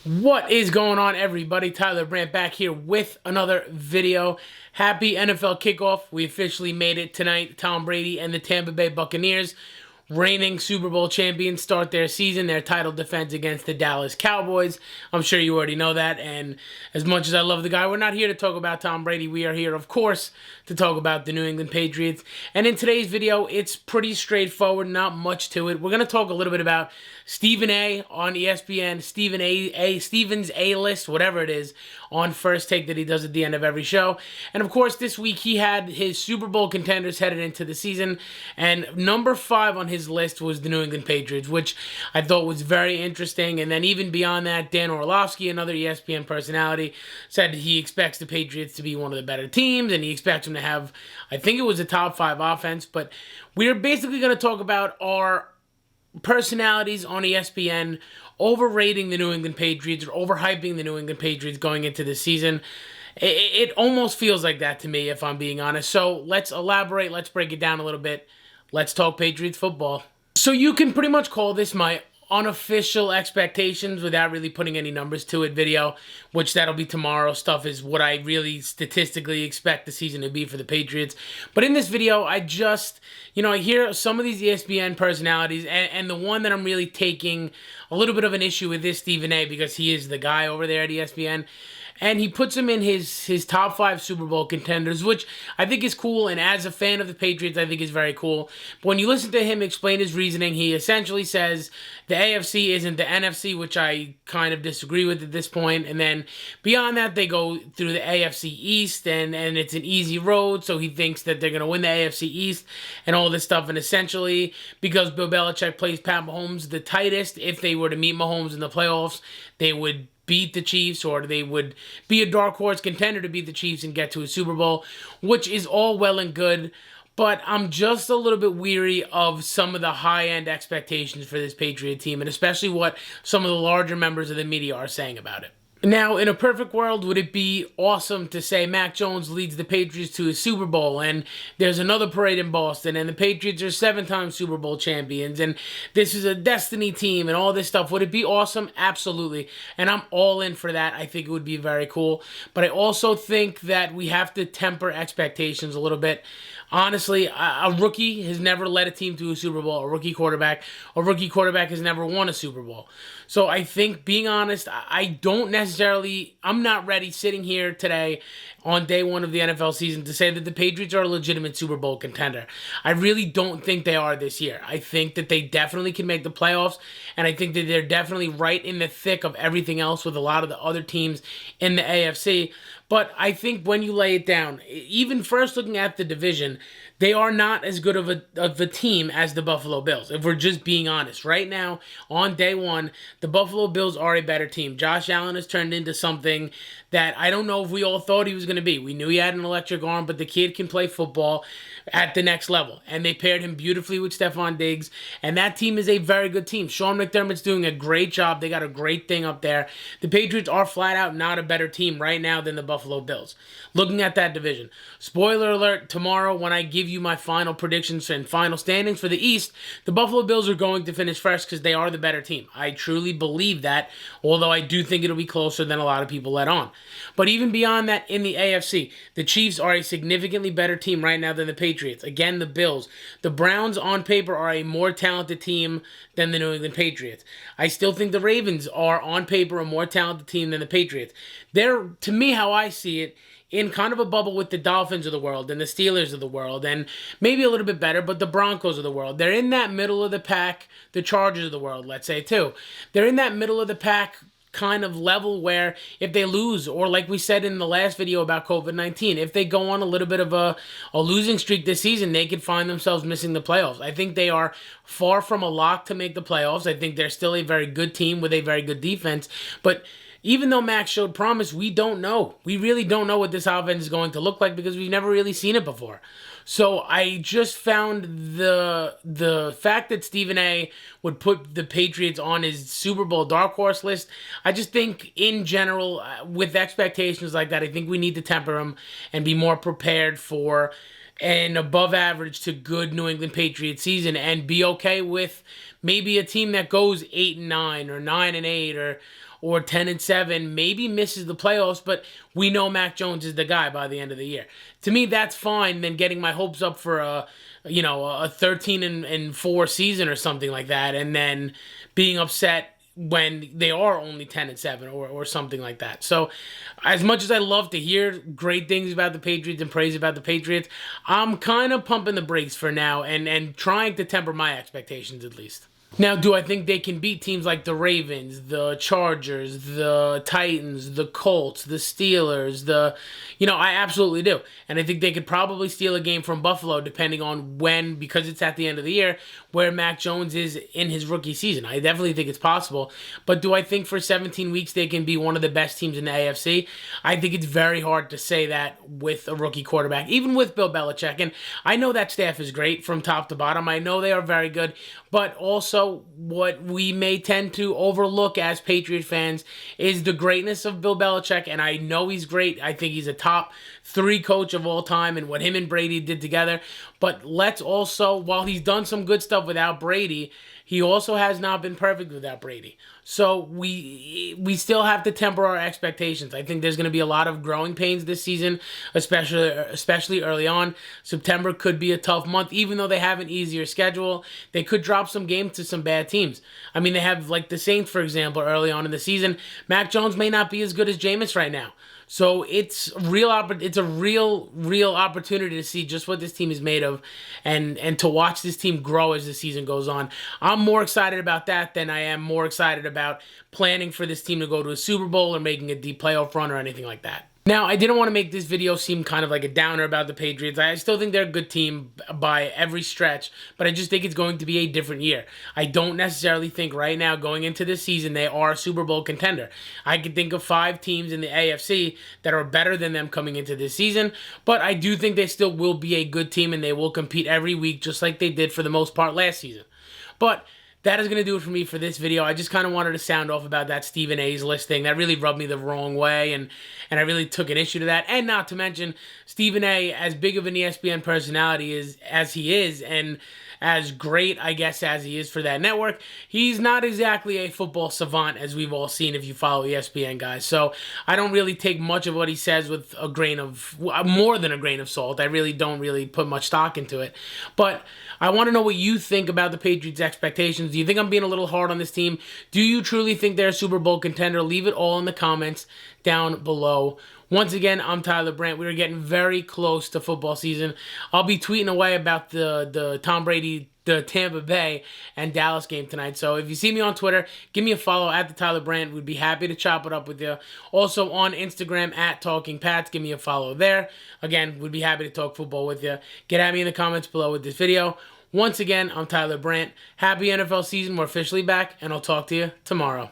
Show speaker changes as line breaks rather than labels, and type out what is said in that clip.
What is going on, everybody? Tyler Brandt back here with another video. Happy NFL kickoff. We officially made it tonight. Tom Brady and the Tampa Bay Buccaneers, reigning Super Bowl champions, start their season, their title defense against the Dallas Cowboys. I'm sure you already know that, and as much as I love the guy, we're not here to talk about Tom Brady. We are here, of course, to talk about the New England Patriots. And in today's video, it's pretty straightforward, not much to it. We're going to talk a little bit about Stephan A on ESPN, Stephen's A-list, whatever it is, on First Take that he does at the end of every show. And of course, this week he had his Super Bowl contenders headed into the season, and number 5 on his list was the New England Patriots, which I thought was very interesting. And then even beyond that, Dan Orlovsky, another ESPN personality, said he expects the Patriots to be one of the better teams, and he expects them to have, I think it was a top 5 offense. But we're basically going to talk about our personalities on ESPN overrating the New England Patriots or overhyping the New England Patriots going into the season. It almost feels like that to me, if I'm being honest. So let's elaborate. Let's break it down a little bit. Let's talk Patriots football. So you can pretty much call this my unofficial expectations without really putting any numbers to it video, which that'll be tomorrow. Stuff is what I really statistically expect the season to be for the Patriots. But in this video, I just, I hear some of these ESPN personalities, and the one that I'm really taking a little bit of an issue with is Stephan A, because he is the guy over there at ESPN. And he puts him in his top 5 Super Bowl contenders, which I think is cool. And as a fan of the Patriots, I think is very cool. But when you listen to him explain his reasoning, he essentially says the AFC isn't the NFC, which I kind of disagree with at this point. And then beyond that, they go through the AFC East, and it's an easy road. So he thinks that they're going to win the AFC East and all this stuff. And essentially, because Bill Belichick plays Pat Mahomes the tightest, if they were to meet Mahomes in the playoffs, they would beat the Chiefs, or they would be a dark horse contender to beat the Chiefs and get to a Super Bowl, which is all well and good. But I'm just a little bit weary of some of the high-end expectations for this Patriot team, and especially what some of the larger members of the media are saying about it. Now, in a perfect world, would it be awesome to say Mac Jones leads the Patriots to a Super Bowl, and there's another parade in Boston, and the Patriots are 7-time Super Bowl champions, and this is a destiny team, and all this stuff? Would it be awesome? Absolutely. And I'm all in for that. I think it would be very cool. But I also think that we have to temper expectations a little bit. Honestly, a rookie has never led a team to a Super Bowl. A rookie quarterback has never won a Super Bowl. So I think, being honest, I'm not ready sitting here today on day 1 of the NFL season to say that the Patriots are a legitimate Super Bowl contender. I really don't think they are this year. I think that they definitely can make the playoffs, and I think that they're definitely right in the thick of everything else with a lot of the other teams in the AFC. But I think when you lay it down, even first looking at the division, they are not as good of a team as the Buffalo Bills, if we're just being honest. Right now, on day 1, the Buffalo Bills are a better team. Josh Allen has turned into something that I don't know if we all thought he was going to be. We knew he had an electric arm, but the kid can play football at the next level. And they paired him beautifully with Stephan Diggs, and that team is a very good team. Sean McDermott's doing a great job. They got a great thing up there. The Patriots are flat out not a better team right now than the Buffalo Bills. Looking at that division. Spoiler alert, tomorrow when I give you my final predictions and final standings for the East, the Buffalo Bills are going to finish first because they are the better team. I truly believe that, although I do think it'll be closer than a lot of people let on. But even beyond that, in the AFC, the Chiefs are a significantly better team right now than the Patriots. Again, the Bills. The Browns, on paper, are a more talented team than the New England Patriots. I still think the Ravens are, on paper, a more talented team than the Patriots. They're, to me, how I see it, in kind of a bubble with the Dolphins of the world and the Steelers of the world, and maybe a little bit better, but the Broncos of the world. They're in that middle of the pack, the Chargers of the world, let's say, too. They're in that middle of the pack kind of level where if they lose, or like we said in the last video about COVID-19, if they go on a little bit of a losing streak this season, they could find themselves missing the playoffs. I think they are far from a lock to make the playoffs. I think they're still a very good team with a very good defense, but even though Max showed promise, we don't know. We really don't know what this offense is going to look like because we've never really seen it before. So I just found the fact that Stephan A would put the Patriots on his Super Bowl dark horse list, I just think in general, with expectations like that, I think we need to temper them and be more prepared for an above average to good New England Patriots season, and be okay with maybe a team that goes 8-9 or 9-8 or 10-7, maybe misses the playoffs, but we know Mac Jones is the guy by the end of the year. To me, that's fine than getting my hopes up for a 13-4 season or something like that, and then being upset when they are only 10-7 or something like that. So as much as I love to hear great things about the Patriots and praise about the Patriots, I'm kind of pumping the brakes for now and trying to temper my expectations at least. Now, do I think they can beat teams like the Ravens, the Chargers, the Titans, the Colts, the Steelers, I absolutely do. And I think they could probably steal a game from Buffalo depending on when, because it's at the end of the year, where Mac Jones is in his rookie season. I definitely think it's possible. But do I think for 17 weeks they can be one of the best teams in the AFC? I think it's very hard to say that with a rookie quarterback, even with Bill Belichick. And I know that staff is great from top to bottom. I know they are very good. But also, what we may tend to overlook as Patriot fans is the greatness of Bill Belichick, and I know he's great. I think he's a top 3 coach of all time, and what him and Brady did together. But let's also, while he's done some good stuff without Brady, he also has not been perfect without Brady. So we still have to temper our expectations. I think there's going to be a lot of growing pains this season, especially early on. September could be a tough month, even though they have an easier schedule. They could drop some games to some bad teams. I mean, they have like the Saints, for example, early on in the season. Mac Jones may not be as good as Jameis right now. So it's a real opportunity to see just what this team is made of and to watch this team grow as the season goes on. I'm more excited about that than I am more excited about planning for this team to go to a Super Bowl or making a deep playoff run or anything like that. Now, I didn't want to make this video seem kind of like a downer about the Patriots. I still think they're a good team by every stretch, but I just think it's going to be a different year. I don't necessarily think right now, going into this season, they are a Super Bowl contender. I can think of 5 teams in the AFC that are better than them coming into this season, but I do think they still will be a good team and they will compete every week just like they did for the most part last season. But that is going to do it for me for this video. I just kind of wanted to sound off about that Stephan A's listing. That really rubbed me the wrong way, and I really took an issue to that. And not to mention, Stephan A, as big of an ESPN personality as he is, and as great, I guess, as he is for that network, he's not exactly a football savant, as we've all seen if you follow ESPN, guys. So I don't really take much of what he says with a grain of, more than a grain of salt. I really don't put much stock into it. But I want to know what you think about the Patriots' expectations. Do you think I'm being a little hard on this team? Do you truly think they're a Super Bowl contender? Leave it all in the comments down below. Once again, I'm Tyler Brandt. We are getting very close to football season. I'll be tweeting away about the Tom Brady, the Tampa Bay and Dallas game tonight. So if you see me on Twitter, give me a follow at the Tyler Brandt. We'd be happy to chop it up with you. Also on Instagram at Talking Pats. Give me a follow there. Again, we'd be happy to talk football with you. Get at me in the comments below with this video. Once again, I'm Tyler Brandt. Happy NFL season. We're officially back, and I'll talk to you tomorrow.